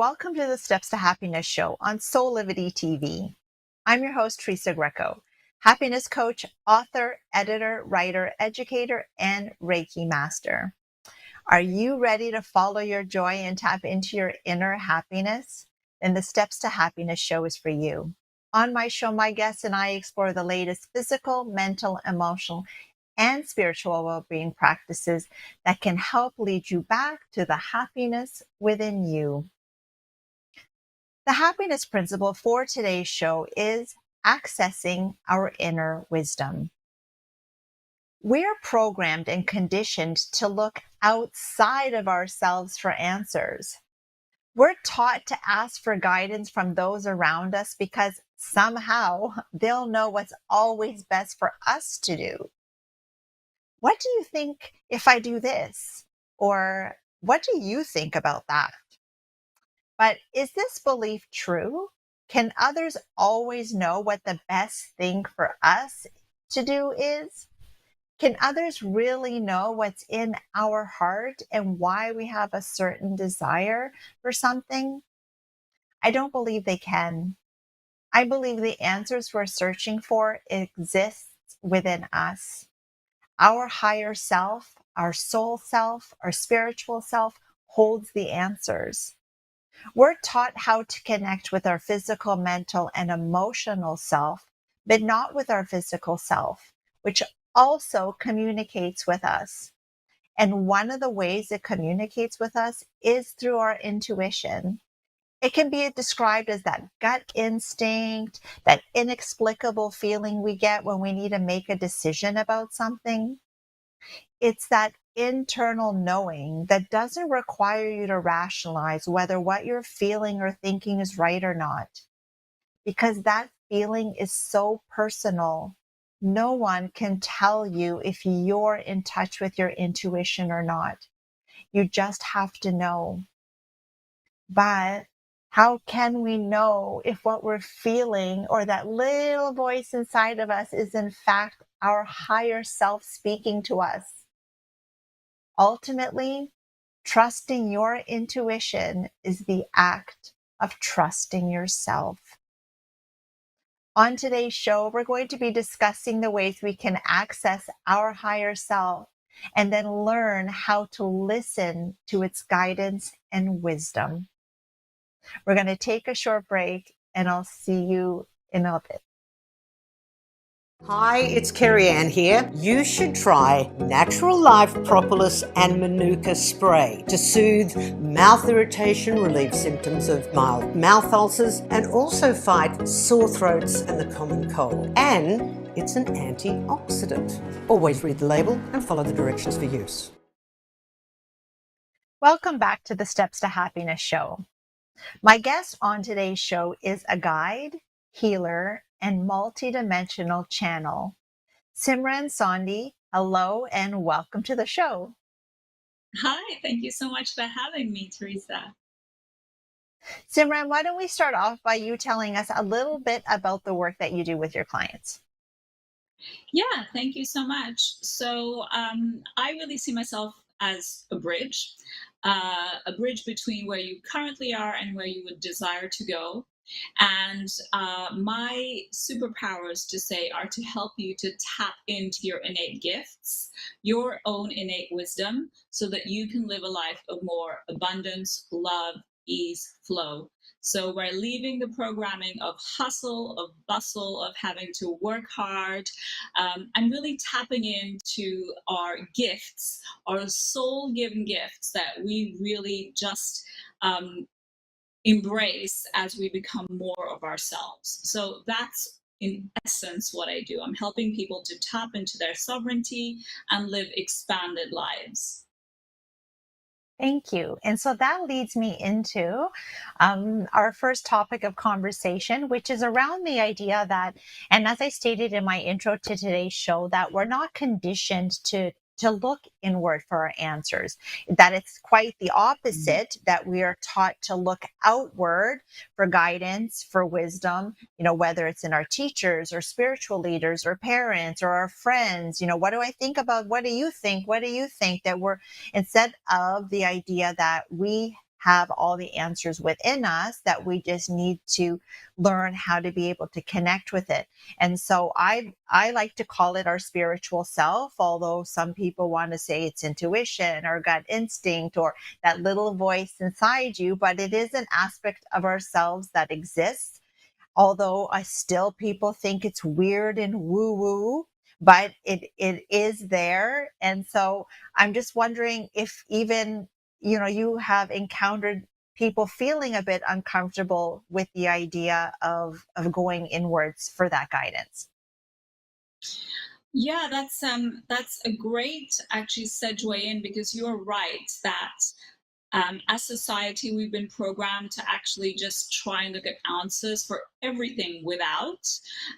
welcome to the Steps to Happiness show on Soulivity TV. I'm your host, Teresa Greco, happiness coach, author, editor, writer, educator, and Reiki master. Are you ready to follow your joy and tap into your inner happiness? Then the Steps to Happiness show is for you. On my show, my guests and I explore the latest physical, mental, emotional, and spiritual well-being practices that can help lead you back to the happiness within you. The happiness principle for today's show is accessing our inner wisdom. We're programmed and conditioned to look outside of ourselves for answers. We're taught to ask for guidance from those around us because somehow they'll know what's always best for us to do. What do you think if I do this? Or what do you think about that? But is this belief true? Can others always know what the best thing for us to do is? Can others really know what's in our heart and why we have a certain desire for something? I don't believe they can. I believe the answers we're searching for exists within us. Our higher self, our soul self, our spiritual self holds the answers. We're taught how to connect with our physical, mental, and emotional self, but not with our physical self, which also communicates with us. And one of the ways it communicates with us is through our intuition. It can be described as that gut instinct, that inexplicable feeling we get when we need to make a decision about something. It's that internal knowing that doesn't require you to rationalize whether what you're feeling or thinking is right or not, because that feeling is so personal. No one can tell you if you're in touch with your intuition or not. You just have to know. But how can we know if what we're feeling or that little voice inside of us is in fact our higher self speaking to us? Ultimately, trusting your intuition is the act of trusting yourself. On today's show, we're going to be discussing the ways we can access our higher self and then learn how to listen to its guidance and wisdom. We're going to take a short break and I'll see you in a bit. Hi, it's Kerry Ann here. You should try Natural Life Propolis and Manuka Spray to soothe mouth irritation, relieve symptoms of mild mouth ulcers, and also fight sore throats and the common cold. And it's an antioxidant. Always read the label and follow the directions for use. Welcome back to the Steps to Happiness show. My guest on today's show is a guide, healer, and multidimensional channel. Simran Sondhi, hello and welcome to the show. Hi, thank you so much for having me, Teresa. Simran, why don't we start off by you telling us a little bit about the work that you do with your clients? Yeah, thank you so much. So I really see myself as a bridge between where you currently are and where you would desire to go. And my superpowers to say are to help you to tap into your innate gifts, your own innate wisdom, so that you can live a life of more abundance, love, ease, flow. So we're leaving the programming of hustle, of bustle, of having to work hard, and really tapping into our gifts, our soul-given gifts that we really just embrace as we become more of ourselves. So that's in essence what I do. I'm helping people to tap into their sovereignty and live expanded lives. Thank you. And so that leads me into our first topic of conversation, which is around the idea that, and as I stated in my intro to today's show, that we're not conditioned to look inward for our answers, that it's quite the opposite, that we are taught to look outward for guidance, for wisdom, whether it's in our teachers or spiritual leaders or parents or our friends. What do I think about? What do you think? What do you think? That we're, instead of the idea that we have all the answers within us, that we just need to learn how to be able to connect with it. And so I like to call it our spiritual self, although some people want to say it's intuition or gut instinct or that little voice inside you, but it is an aspect of ourselves that exists. Although I still people think it's weird and woo woo, but it is there. And so I'm just wondering if even, you have encountered people feeling a bit uncomfortable with the idea of going inwards for that guidance. Yeah, that's a great actually segue in, because you're right that as society, we've been programmed to actually just try and look at answers for everything without.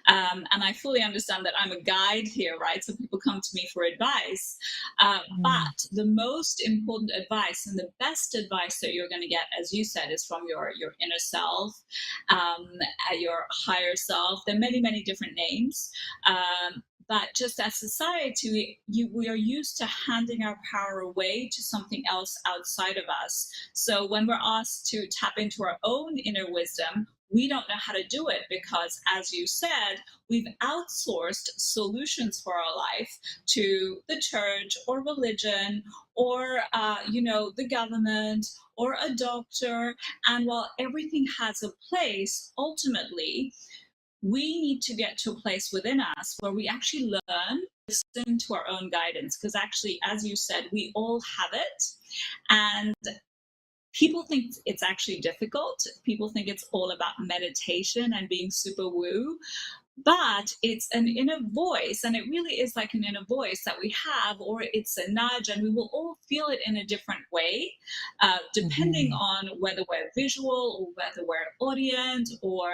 And I fully understand that I'm a guide here, right? So people come to me for advice. Mm. But the most important advice and the best advice that you're going to get, as you said, is from your inner self, um, your higher self. There are many, many different names. But just as society, we are used to handing our power away to something else outside of us. So when we're asked to tap into our own inner wisdom, we don't know how to do it because, as you said, we've outsourced solutions for our life to the church or religion or, the government or a doctor. And while everything has a place, ultimately, we need to get to a place within us where we actually learn, listen to our own guidance. Because actually, as you said, we all have it. And people think it's actually difficult. People think it's all about meditation and being super woo, but it's an inner voice, and it really is like an inner voice that we have, or it's a nudge, and we will all feel it in a different way, depending Mhm. on whether we're visual or whether we're audient, or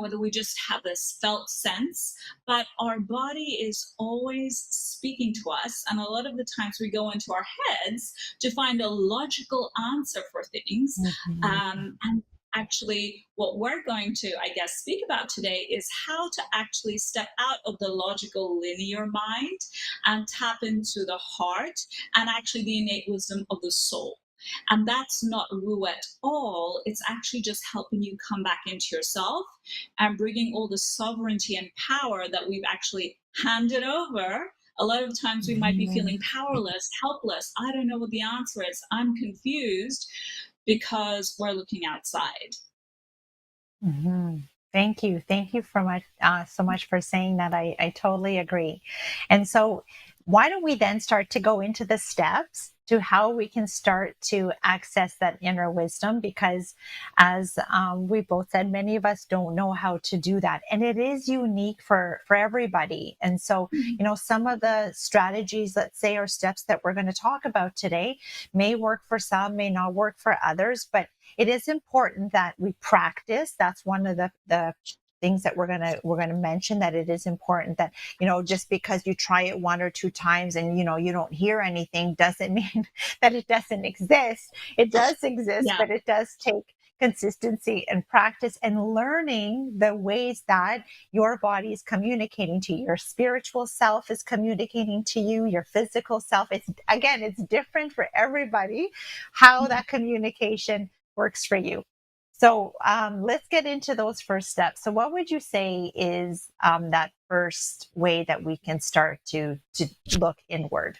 whether we just have this felt sense. But our body is always speaking to us, and a lot of the times we go into our heads to find a logical answer for things. Mhm. And actually, what we're going to, I guess, speak about today is how to actually step out of the logical linear mind and tap into the heart and actually the innate wisdom of the soul. And that's not woo at all. It's actually just helping you come back into yourself and bringing all the sovereignty and power that we've actually handed over. A lot of times we might be Mhm. feeling powerless, helpless. I don't know what the answer is. I'm confused because we're looking outside. Mhm. Thank you. Thank you so much for saying that. I totally agree. And so, why don't we then start to go into the steps to how we can start to access that inner wisdom? Because, as we both said, many of us don't know how to do that, and it is unique for everybody. And so, some of the strategies, let's say, or steps that we're going to talk about today, may work for some, may not work for others, but it is important that we practice. That's one of the things that we're gonna mention, that it is important that, just because you try it one or two times and you don't hear anything doesn't mean that it doesn't exist. It does exist, Yeah. but it does take consistency and practice and learning the ways that your body is communicating to you. Your spiritual self is communicating to you, your physical self. It's different for everybody how that communication works for you. So let's get into those first steps. So what would you say is that first way that we can start to look inward?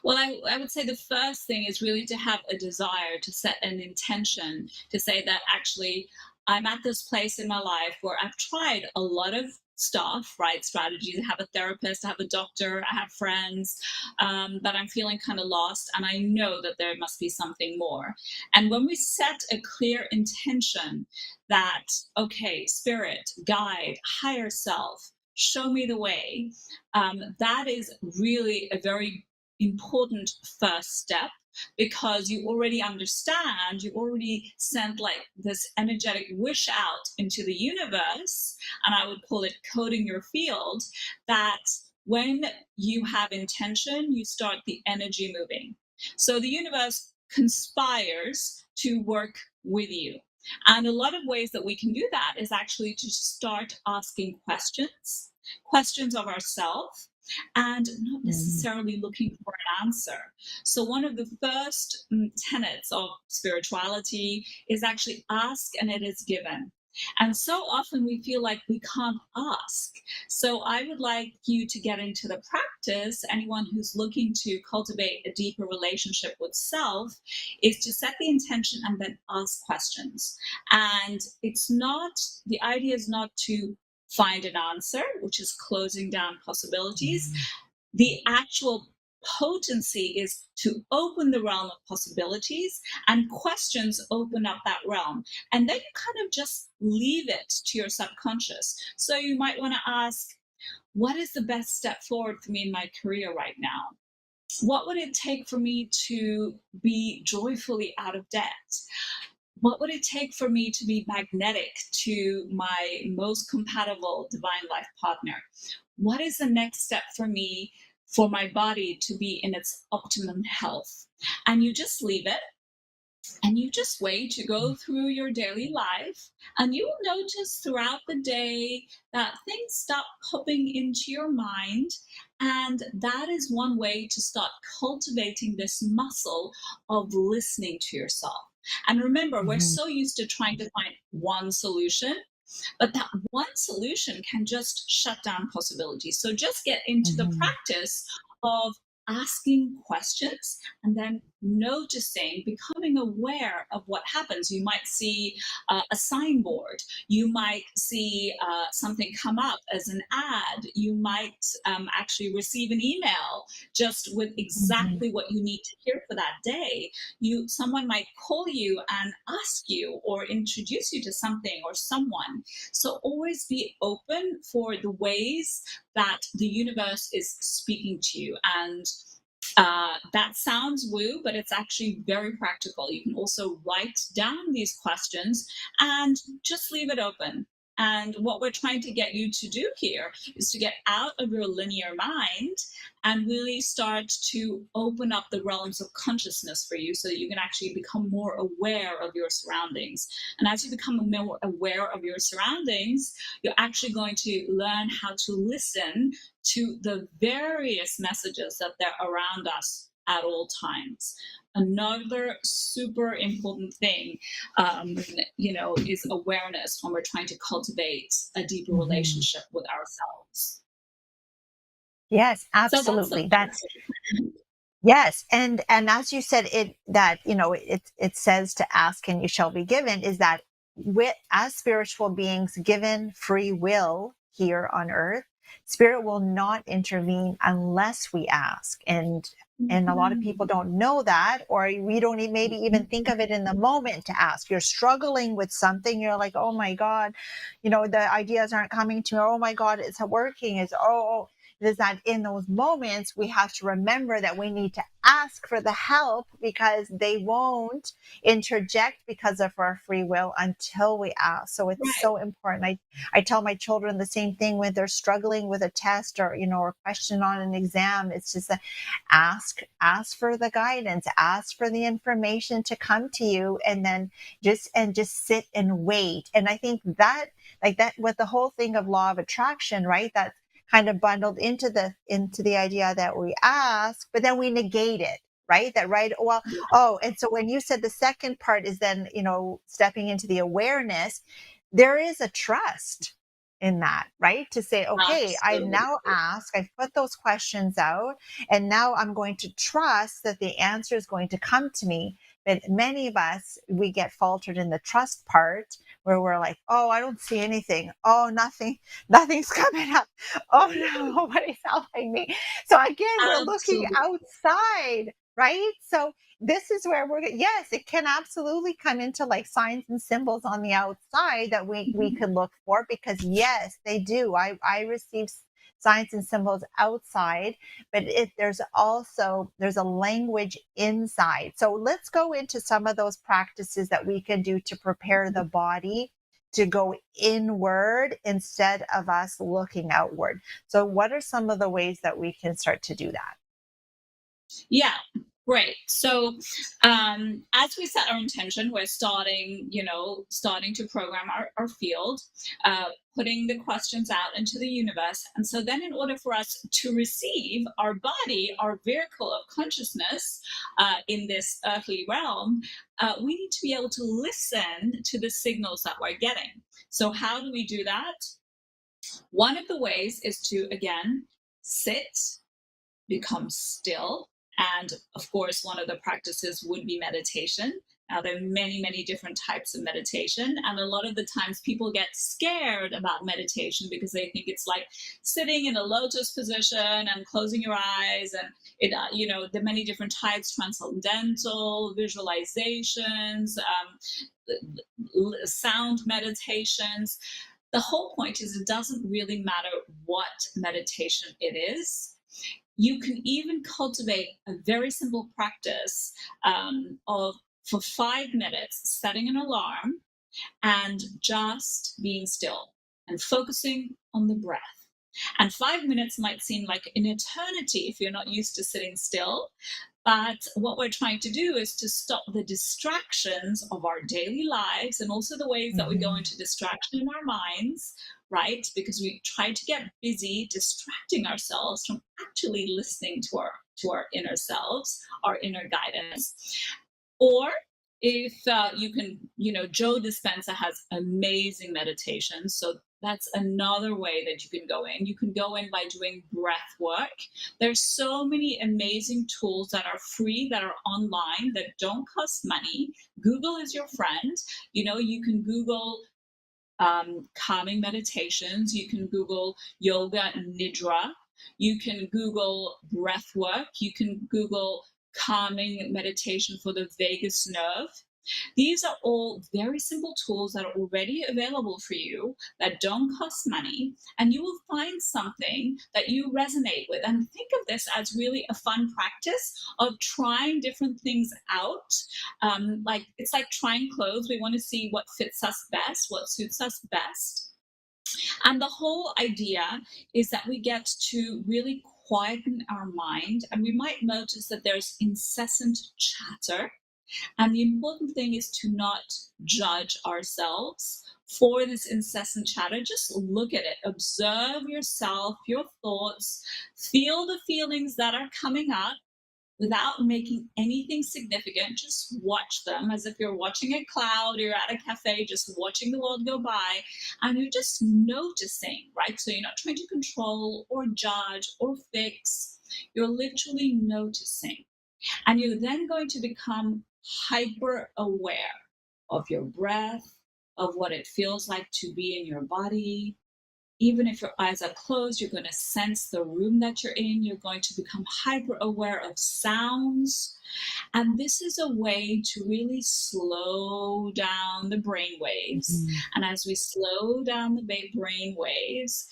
Well, I would say the first thing is really to have a desire, to set an intention, to say that actually I'm at this place in my life where I've tried a lot of stuff, right? Strategies. I have a therapist, I have a doctor, I have friends, but I'm feeling kind of lost. And I know that there must be something more. And when we set a clear intention that, okay, spirit, guide, higher self, show me the way, that is really a very important first step, because you already understand, you already sent like this energetic wish out into the universe, and I would call it coding your field, that when you have intention, you start the energy moving. So the universe conspires to work with you. And a lot of ways that we can do that is actually to start asking questions of ourselves, and not Mhm. necessarily looking for an answer. So, one of the first tenets of spirituality is actually ask and it is given. And so often we feel like we can't ask. So, I would like you to get into the practice. Anyone who's looking to cultivate a deeper relationship with self is to set the intention and then ask questions. And the idea is not to find an answer, which is closing down possibilities. Mhm. The actual potency is to open the realm of possibilities, and questions open up that realm. And then you kind of just leave it to your subconscious. So you might want to ask, what is the best step forward for me in my career right now? What would it take for me to be joyfully out of debt? What would it take for me to be magnetic to my most compatible divine life partner? What is the next step for me for my body to be in its optimum health? And you just leave it and you just wait, you go through your daily life, and you will notice throughout the day that things stop popping into your mind. And that is one way to start cultivating this muscle of listening to yourself. And remember, we're Mhm. so used to trying to find one solution, but that one solution can just shut down possibilities. So just get into the Mhm. practice of asking questions and then noticing, becoming aware of what happens. You might see a signboard, you might see something come up as an ad, you might actually receive an email just with Mhm. exactly what you need to hear for that day. Someone might call you and ask you or introduce you to something or someone. So always be open for the ways that the universe is speaking to you. And that sounds woo, but it's actually very practical. You can also write down these questions and just leave it open. And what we're trying to get you to do here is to get out of your linear mind and really start to open up the realms of consciousness for you so that you can actually become more aware of your surroundings. And as you become more aware of your surroundings, you're actually going to learn how to listen to the various messages that are around us at all times. Another super important thing, is awareness when we're trying to cultivate a deeper Mhm. relationship with ourselves. Yes, So that's the absolutely. That's yes, and as you said, it that it says to ask and you shall be given, is that with as spiritual beings given free will here on earth, spirit will not intervene unless we ask. And a lot of people Mhm. don't know that, or we don't maybe even think of it in the moment to ask. You're struggling with something, you're like, oh my God, the ideas aren't coming to me. Oh my God, it's working. Is that in those moments we have to remember that we need to ask for the help, because they won't interject because of our free will until we ask. So it's Right. so important. I tell my children the same thing when they're struggling with a test, or a question on an exam. It's just that ask for the guidance, ask for the information to come to you, and then just sit and wait. And I think that, like that, with the whole thing of law of attraction, right, that kind of bundled into the idea that we ask, but then we negate it, right? That right. Well, oh, and so when you said the second part is then stepping into the awareness, there is a trust in that, right? To say, okay, I've now Absolutely. asked, I've put those questions out, and now I'm going to trust that the answer is going to come to me. But many of us, we get faltered in the trust part, where we're like, oh, I don't see anything. Oh, nothing's coming up. Oh no, nobody's helping me. So again, we're looking Absolutely. outside, right? So this is where yes, it can absolutely come into like signs and symbols on the outside that we could look for, because yes, they do. I receive signs and symbols outside, but there's a language inside. So let's go into some of those practices that we can do to prepare the body to go inward instead of us looking outward. So what are some of the ways that we can start to do that? Yeah. Great. So, as we set our intention, we're starting to program our field, putting the questions out into the universe. And so then in order for us to receive our body, our vehicle of consciousness in this earthly realm, we need to be able to listen to the signals that we're getting. So how do we do that? One of the ways is to, again, sit, become still. And of course, one of the practices would be meditation. Now, there are many, many different types of meditation. And a lot of the times people get scared about meditation because they think it's like sitting in a lotus position and closing your eyes. And the many different types, transcendental, visualizations, sound meditations. The whole point is it doesn't really matter what meditation it is. You can even cultivate a very simple practice of for 5 minutes setting an alarm and just being still and focusing on the breath. And 5 minutes might seem like an eternity if you're not used to sitting still. But what we're trying to do is to stop the distractions of our daily lives and also the ways that we go Mhm. into distraction in our minds, right? Because we try to get busy distracting ourselves from actually listening to our inner selves, our inner guidance. Or if you can, Joe Dispenza has amazing meditations. So that's another way that you can go in. You can go in by doing breath work. There's so many amazing tools that are free, that are online, that don't cost money. Google is your friend. You can Google calming meditations. You can Google yoga nidra. You can Google breath work. You can Google calming meditation for the vagus nerve. These are all very simple tools that are already available for you that don't cost money, and you will find something that you resonate with. And think of this as really a fun practice of trying different things out. Like it's like trying clothes. We want to see what fits us best, what suits us best. And the whole idea is that we get to really quieten our mind, and we might notice that there's incessant chatter, and the important thing is to not judge ourselves for this incessant chatter. Just look at it, observe yourself, your thoughts, feel the feelings that are coming up without making anything significant. Just watch them as if you're watching a cloud, you're at a cafe, just watching the world go by, and you're just noticing, right? So you're not trying to control or judge or fix, you're literally noticing. And you're then going to become hyper aware of your breath, of what it feels like to be in your body. Even if your eyes are closed, you're going to sense the room that you're in. You're going to become hyper aware of sounds. And this is a way to really slow down the brain waves. Mhm. And as we slow down the brain waves,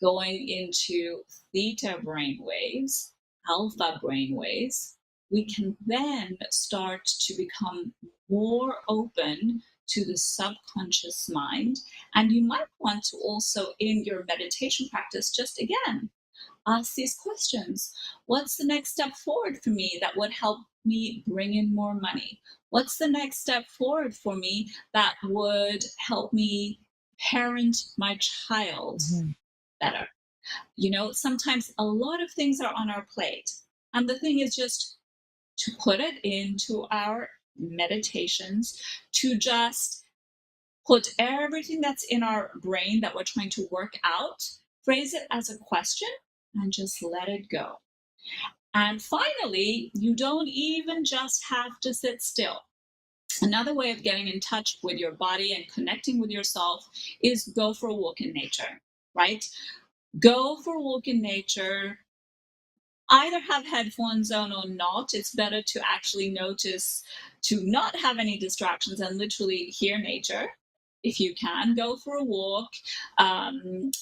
going into theta brain waves, alpha brain waves, we can then start to become more open to the subconscious mind. And you might want to also, in your meditation practice, just again, ask these questions. What's the next step forward for me that would help me bring in more money? What's the next step forward for me that would help me parent my child Mhm. better? Sometimes a lot of things are on our plate. And the thing is just to put it into our meditations, to just put everything that's in our brain that we're trying to work out, phrase it as a question, and just let it go. And finally, you don't even just have to sit still. Another way of getting in touch with your body and connecting with yourself is go for a walk in nature, right? Go for a walk in nature. Either have headphones on or not. It's better to actually notice, to not have any distractions and literally hear nature. If you can, go for a walk. Um,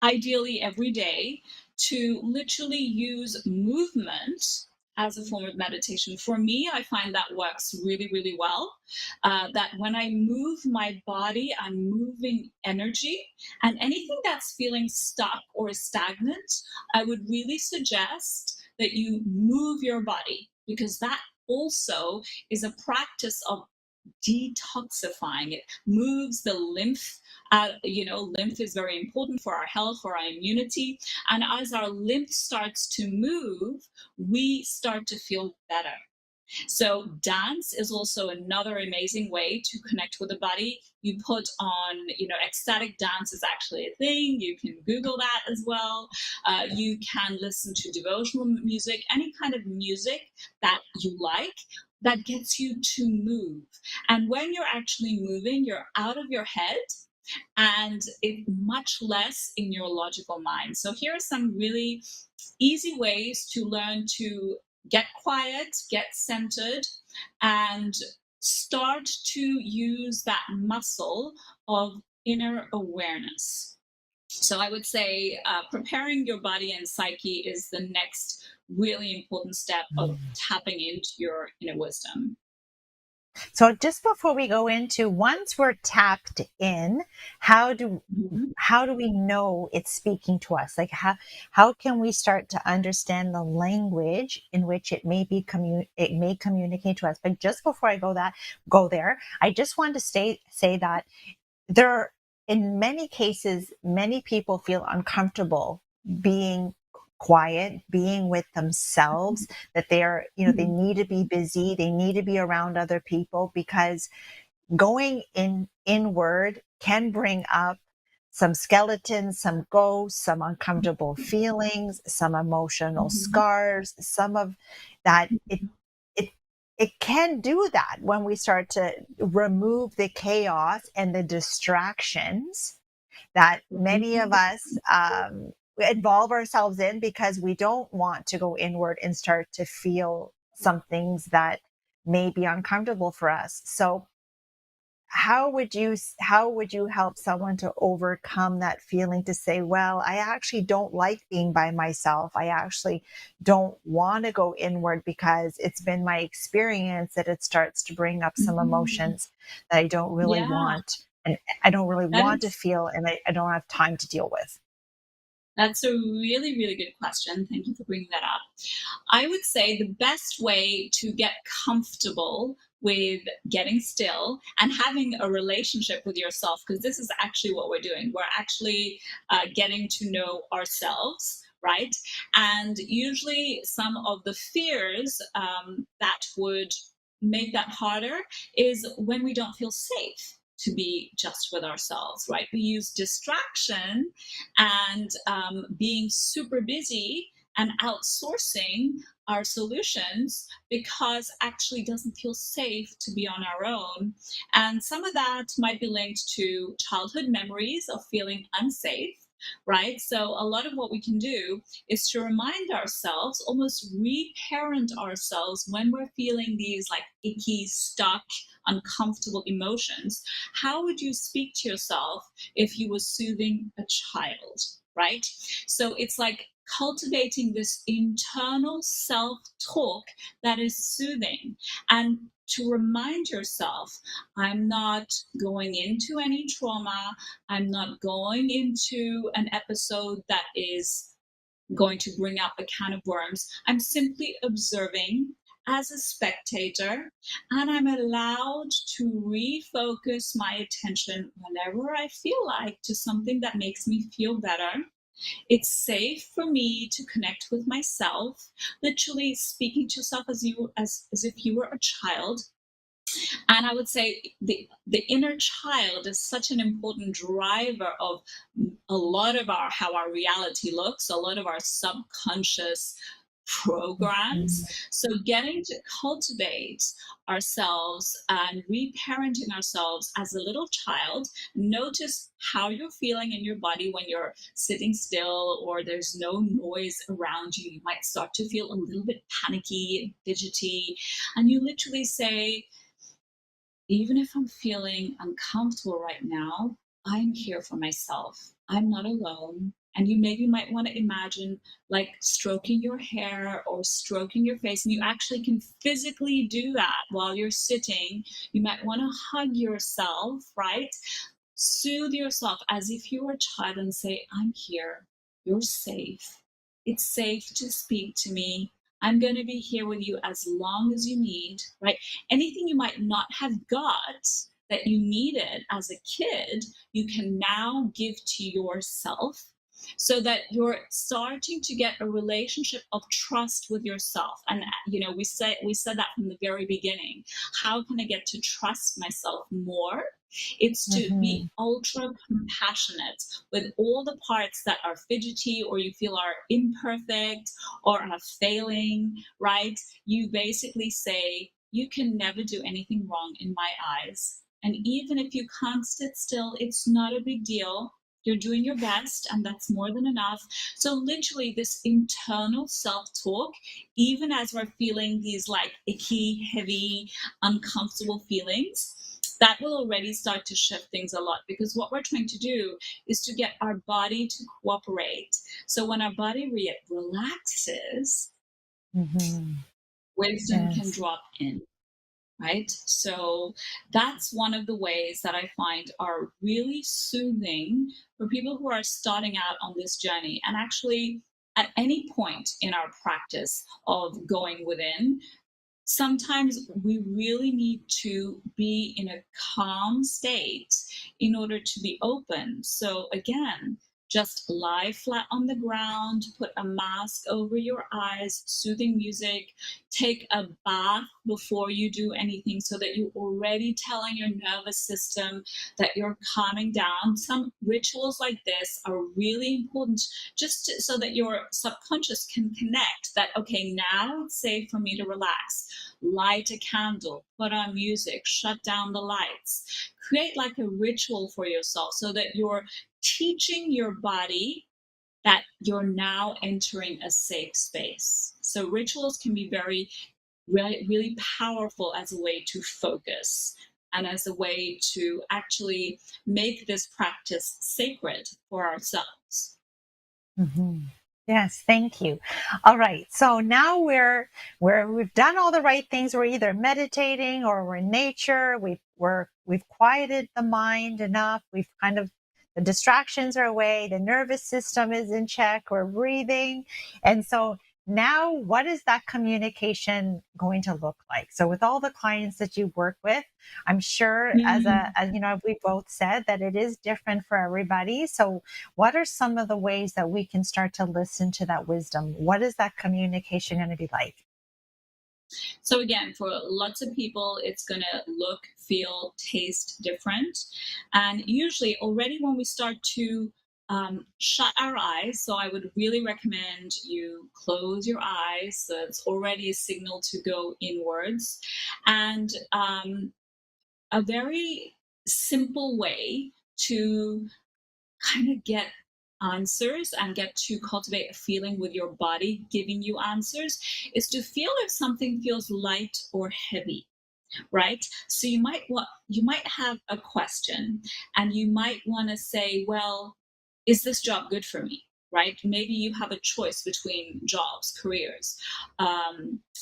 Ideally every day, to literally use movement as a form of meditation. For me, I find that works really, really well. That when I move my body, I'm moving energy, and anything that's feeling stuck or stagnant, I would really suggest that you move your body, because that also is a practice of detoxifying. It moves the lymph. Lymph is very important for our health, for our immunity. And as our lymph starts to move, we start to feel better. So dance is also another amazing way to connect with the body. You put on, ecstatic dance is actually a thing. You can Google that as well. You can listen to devotional music, any kind of music that you like that gets you to move. And when you're actually moving, you're out of your head and it much less in your logical mind. So here are some really easy ways to learn to get quiet, get centered, and start to use that muscle of inner awareness. So I would say preparing your body and psyche is the next really important step of tapping into your inner wisdom. So just before we go into, once we're tapped in, how do Mhm. how do we know it's speaking to us? Like how can we start to understand the language in which it may communicate to us? But just before I go there, I just want to say that there, in many cases, many people feel uncomfortable being quiet, being with themselves, that they Mhm. need to be busy, they need to be around other people, because going inward can bring up some skeletons, some ghosts, some uncomfortable feelings, some emotional Mhm. scars, some of that. It it can do that when we start to remove the chaos and the distractions that many of Mhm. us involve ourselves in, because we don't want to go inward and start to feel some things that may be uncomfortable for us. So how would you help someone to overcome that feeling, to say, well, I actually don't like being by myself, I actually don't want to go inward, because it's been my experience that it starts to bring up some Mhm. emotions that I don't really Yeah, want, and I don't really that want to is feel, and I don't have time to deal with. that's a really, really good question. Thank you for bringing that up. I would say the best way to get comfortable with getting still and having a relationship with yourself, because this is actually what we're doing. We're actually getting to know ourselves, right? And usually, some of the fears that would make that harder is when we don't feel safe to be just with ourselves, right? We use distraction and being super busy and outsourcing our solutions because actually doesn't feel safe to be on our own. And some of that might be linked to childhood memories of feeling unsafe, right? So a lot of what we can do is to remind ourselves, almost reparent ourselves when we're feeling these like icky, stuck, uncomfortable emotions. How would you speak to yourself if you were soothing a child, right? So it's like cultivating this internal self talk that is soothing, and to remind yourself, I'm not going into any trauma, I'm not going into an episode that is going to bring up a can of worms. I'm simply observing as a spectator, and I'm allowed to refocus my attention whenever I feel like to something that makes me feel better. It's safe for me to connect with myself, literally speaking to yourself as if you were a child. And I would say the inner child is such an important driver of a lot of our how our reality looks, a lot of our subconscious programs. So getting to cultivate ourselves and reparenting ourselves as a little child, notice how you're feeling in your body when you're sitting still or there's no noise around you. You might start to feel a little bit panicky, fidgety, and you literally say, even if I'm feeling uncomfortable right now, I'm here for myself. I'm not alone. And you maybe might want to imagine like stroking your hair or stroking your face. And you actually can physically do that while you're sitting. You might want to hug yourself, right? Soothe yourself as if you were a child and say, I'm here. You're safe. It's safe to speak to me. I'm going to be here with you as long as you need, right? Anything you might not have got that you needed as a kid, you can now give to yourself so that you're starting to get a relationship of trust with yourself. And we said that from the very beginning. How can I get to trust myself more? It's to Mm-hmm. be ultra compassionate with all the parts that are fidgety or you feel are imperfect or are failing, right? You basically say, you can never do anything wrong in my eyes. And even if you can't sit still, it's not a big deal. You're doing your best, and that's more than enough. So, literally, this internal self talk, even as we're feeling these like icky, heavy, uncomfortable feelings, that will already start to shift things a lot, because what we're trying to do is to get our body to cooperate. So when our body relaxes, Mm-hmm. wisdom can Yes. drop in, right? So that's one of the ways that I find are really soothing for people who are starting out on this journey. And actually, at any point in our practice of going within, sometimes we really need to be in a calm state in order to be open. So, again, just lie flat on the ground, put a mask over your eyes, soothing music, take a bath before you do anything so that you're already telling your nervous system that you're calming down. Some rituals like this are really important so that your subconscious can connect that, okay, now it's safe for me to relax. Light a candle, put on music, shut down the lights. Create like a ritual for yourself so that you're teaching your body that you're now entering a safe space. So rituals can be really, really powerful as a way to focus and as a way to actually make this practice sacred for ourselves. Mm-hmm. Yes, thank you. All right. So now we've done all the right things. We're either meditating or we're in nature. We've quieted the mind enough. We've kind of the distractions are away. The nervous system is in check. We're breathing. And so now what is that communication going to look like? So with all the clients that you work with, I'm sure Mm. as you know, we both said that it is different for everybody. So what are some of the ways that we can start to listen to that wisdom? What is that communication going to be like? So again, for lots of people, it's going to look, feel, taste different. And usually, already when we start to shut our eyes, so I would really recommend you close your eyes. So it's already a signal to go inwards. And a very simple way to kind of get answers and get to cultivate a feeling with your body giving you answers is to feel if something feels light or heavy, right? So you might have a question and you might want to say, well, is this job good for me? Right? Maybe you have a choice between jobs, careers.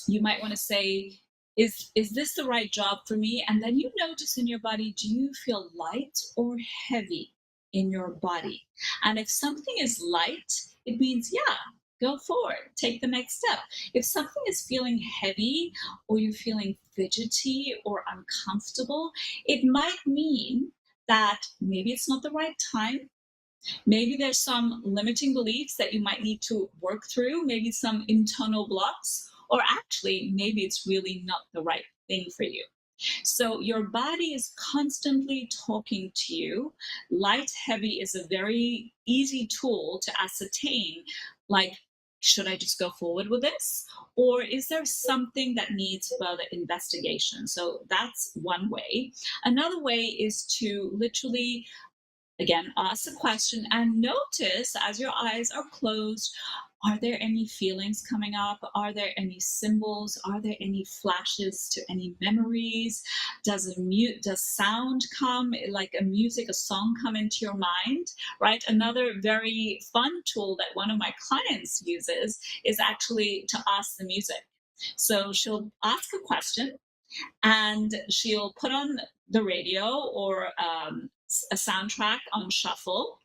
You might want to say, is this the right job for me? And then you notice in your body, do you feel light or heavy in your body? And if something is light, it means, yeah, go forward, take the next step. If something is feeling heavy or you're feeling fidgety or uncomfortable, it might mean that maybe it's not the right time. Maybe there's some limiting beliefs that you might need to work through, maybe some internal blocks, or actually, maybe it's really not the right thing for you. So your body is constantly talking to you. Light heavy is a very easy tool to ascertain, like, should I just go forward with this? Or is there something that needs further investigation? So that's one way. Another way is to literally, again, ask a question and notice as your eyes are closed, are there any feelings coming up? Are there any symbols? Are there any flashes to any memories? Does sound come, like a music, a song come into your mind? Right? Another very fun tool that one of my clients uses is actually to ask the music. So she'll ask a question and she'll put on the radio or a soundtrack on shuffle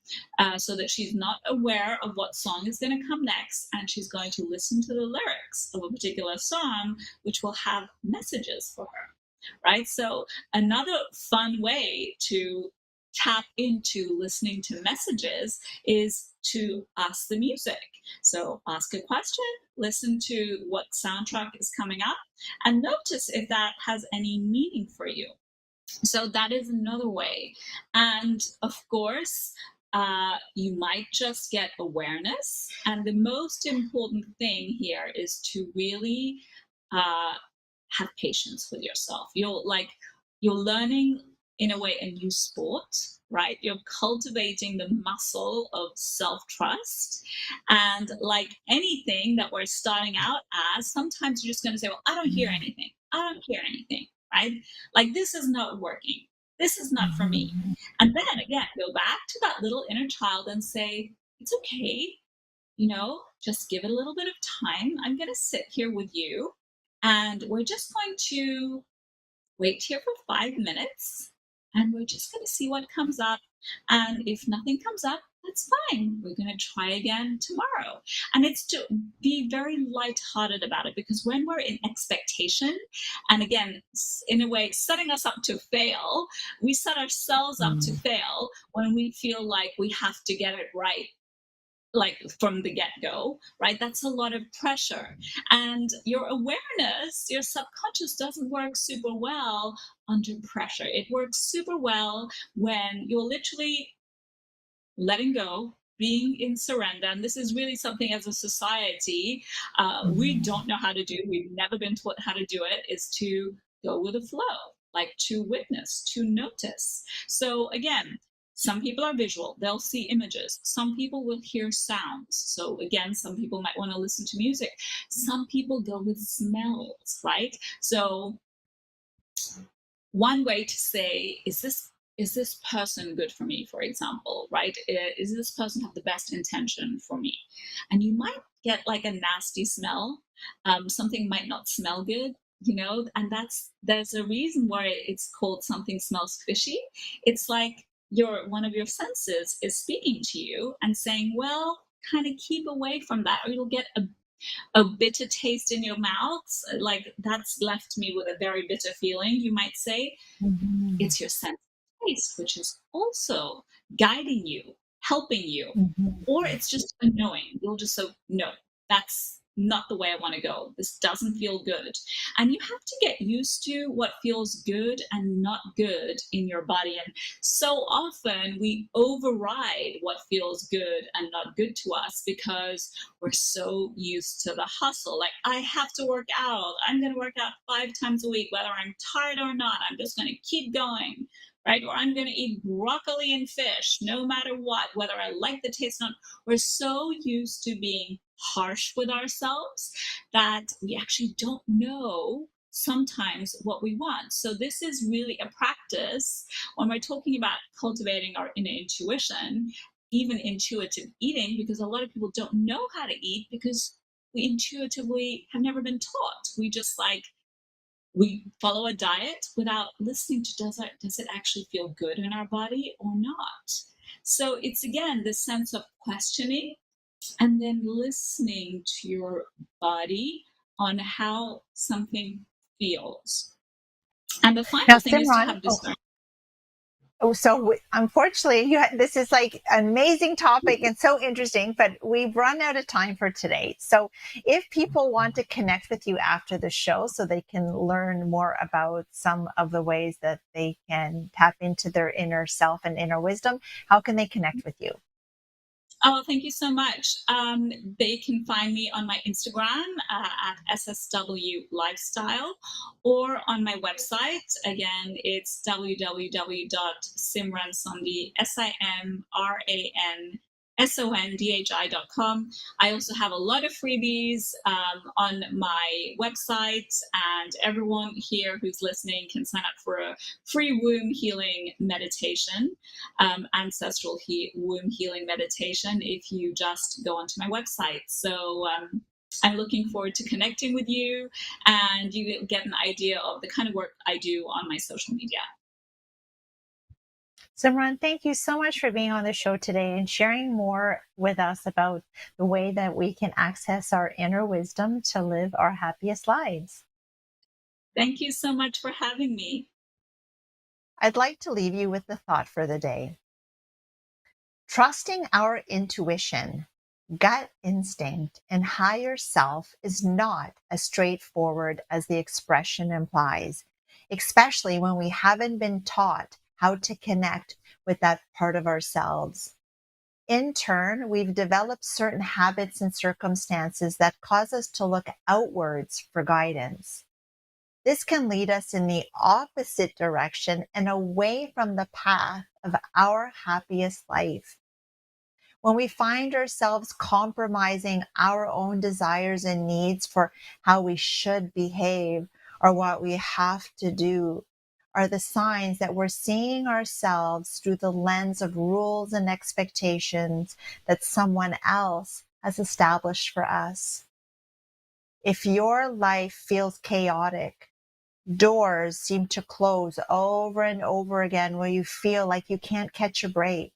so that she's not aware of what song is going to come next, and she's going to listen to the lyrics of a particular song, which will have messages for her, right? So another fun way to tap into listening to messages is to ask the music. So ask a question, listen to what soundtrack is coming up, and notice if that has any meaning for you. So that is another way. And of course, you might just get awareness. And the most important thing here is to really uh, have patience with yourself. You're learning in a way a new sport, right? You're cultivating the muscle of self-trust. And like anything that we're starting out as, sometimes you're just going to say, well, I don't hear anything. I don't hear anything, right? Like, this is not working. This is not for me. And then again, go back to that little inner child and say, it's okay. Just give it a little bit of time. I'm going to sit here with you, and we're just going to wait here for 5 minutes, and we're just going to see what comes up. And if nothing comes up, that's fine. We're going to try again tomorrow. And it's to be very lighthearted about it, because when we're in expectation, and again, in a way, setting us up to fail, we set ourselves up to fail when we feel like we have to get it right, like from the get-go, right? That's a lot of pressure. And your awareness, your subconscious, doesn't work super well under pressure. It works super well when you're literally letting go, being in surrender. And this is really something as a society we don't know how to do. We've never been taught how to do it, is to go with the flow, like to witness, to notice. So again, some people are visual, they'll see images. Some people will hear sounds. So again, some people might want to listen to music. Some people go with smells, right? So one way to say, is this person good for me, for example, right? Is this person have the best intention for me? And you might get like a nasty smell. Something might not smell good, and there's a reason why it's called something smells fishy. It's like one of your senses is speaking to you and saying, well, kind of keep away from that, or you'll get a bitter taste in your mouth. Like, that's left me with a very bitter feeling, you might say. It's your sense of taste, which is also guiding you, helping you, or it's just annoying. You'll just say, no, that's not the way I want to go. This doesn't feel good. And you have to get used to what feels good and not good in your body. And so often we override what feels good and not good to us because we're so used to the hustle. Like, I have to work out. I'm going to work out 5 times a week, whether I'm tired or not. I'm just going to keep going. Right? Or I'm going to eat broccoli and fish no matter what, whether I like the taste or not. We're so used to being harsh with ourselves that we actually don't know sometimes what we want. So this is really a practice when we're talking about cultivating our inner intuition, even intuitive eating, because a lot of people don't know how to eat because we intuitively have never been taught. We follow a diet without listening to, does it actually feel good in our body or not? So it's, again, this sense of questioning and then listening to your body on how something feels. And the Now, final thing is to Simran, have discernment. Unfortunately, this is like an amazing topic and so interesting, but we've run out of time for today. So if people want to connect with you after the show so they can learn more about some of the ways that they can tap into their inner self and inner wisdom, how can they connect with you? Oh, thank you so much. They can find me on my Instagram at SSW Lifestyle, or on my website. Again, it's www.simransondhi, SIMRANSONDHI.com. I also have a lot of freebies on my website, and everyone here who's listening can sign up for a free womb healing meditation, ancestral womb healing meditation, if you just go onto my website. So I'm looking forward to connecting with you, and you get an idea of the kind of work I do on my social media. Simran, thank you so much for being on the show today and sharing more with us about the way that we can access our inner wisdom to live our happiest lives. Thank you so much for having me. I'd like to leave you with the thought for the day. Trusting our intuition, gut instinct, and higher self is not as straightforward as the expression implies, especially when we haven't been taught how to connect with that part of ourselves. In turn, we've developed certain habits and circumstances that cause us to look outwards for guidance. This can lead us in the opposite direction and away from the path of our happiest life. When we find ourselves compromising our own desires and needs for how we should behave or what we have to do, are the signs that we're seeing ourselves through the lens of rules and expectations that someone else has established for us. If your life feels chaotic, doors seem to close over and over again where you feel like you can't catch a break,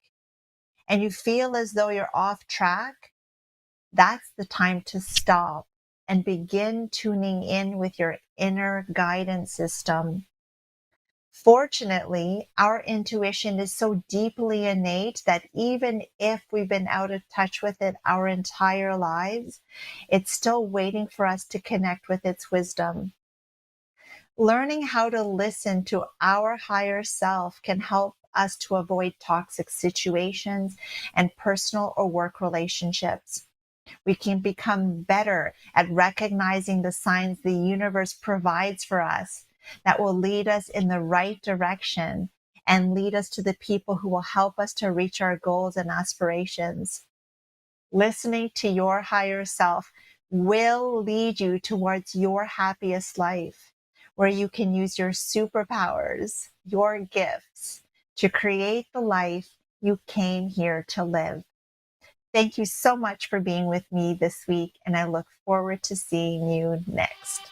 and you feel as though you're off track, that's the time to stop and begin tuning in with your inner guidance system. Fortunately, our intuition is so deeply innate that even if we've been out of touch with it our entire lives, it's still waiting for us to connect with its wisdom. Learning how to listen to our higher self can help us to avoid toxic situations and personal or work relationships. We can become better at recognizing the signs the universe provides for us that will lead us in the right direction and lead us to the people who will help us to reach our goals and aspirations. Listening to your higher self will lead you towards your happiest life, where you can use your superpowers, your gifts, to create the life you came here to live. Thank you so much for being with me this week, and I look forward to seeing you next.